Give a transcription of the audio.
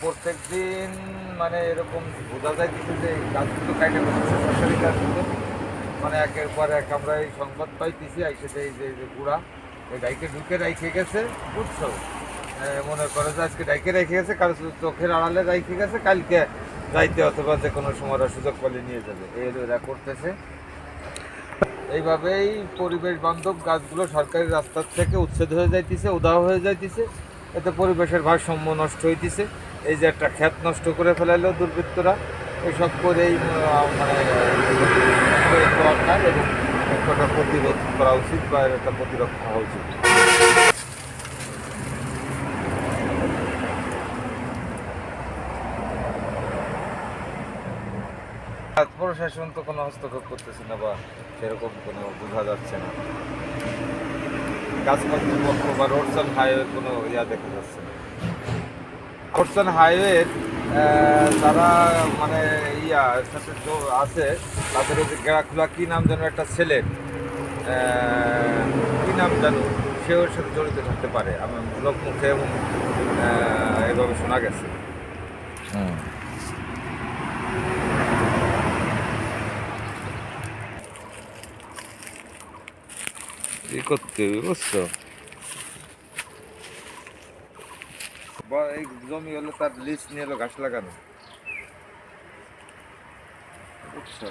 প্রত্যেক দিন মানে এরকম বোঝা যায় কিছু যে গাছগুলো কাটে ফেলছে, সরকারি গাছগুলো মানে একের পর এক আমরা এই সংবাদ পাইতেছি আইসে এই যে গুড়া এই ডাইকে ঢুকে রেখে গেছে, বুঝছো? মনে করে যে আজকে ডাইকে রেখে গেছে, কারো চোখের আড়ালে রেখে গেছে, কালকে যাইতে অথবা যে কোনো সময় ওরা সুযোগ পেলে নিয়ে যাবে, এরা করতেছে। এইভাবেই পরিবেশ বান্ধব গাছগুলো সরকারি রাস্তার থেকে উচ্ছেদ হয়ে যাইতেছে, উধাও হয়ে যাইতেছে। এতে পরিবেশের ভারসাম্য নষ্ট হইতেছে। এই যে একটা ক্ষেত নষ্ট করে ফেলাইলো দুর্বৃত্তরা, এসব করেই মানে দরকার এবং একটা প্রতিরোধ করা উচিত বা এর একটা প্রতিরক্ষা হওয়া উচিত। প্রশাসন তো কোনো হস্তক্ষেপ করতেছে না বা সেরকম কোনো বোঝা যাচ্ছে না। গাছ কর্তৃপক্ষ বা রোডস অ্যান্ড হাইওয়ের কোনো দেখা যাচ্ছে না। রোডস অ্যান্ড হাইওয়ের যারা মানে সাথে আছে, তাদের ওই যে গেড়াখোলা কী নাম যেন একটা ছেলের, কী নাম জানো, সে ওর সাথে জড়িত থাকতে পারে, আমার লোক মুখে এবং এভাবে শোনা গেছে। করতে হবে, বুঝছো? বা এই জমি হলো তার লিজ নিয়ে এলো ঘাস লাগানো, বুঝছো?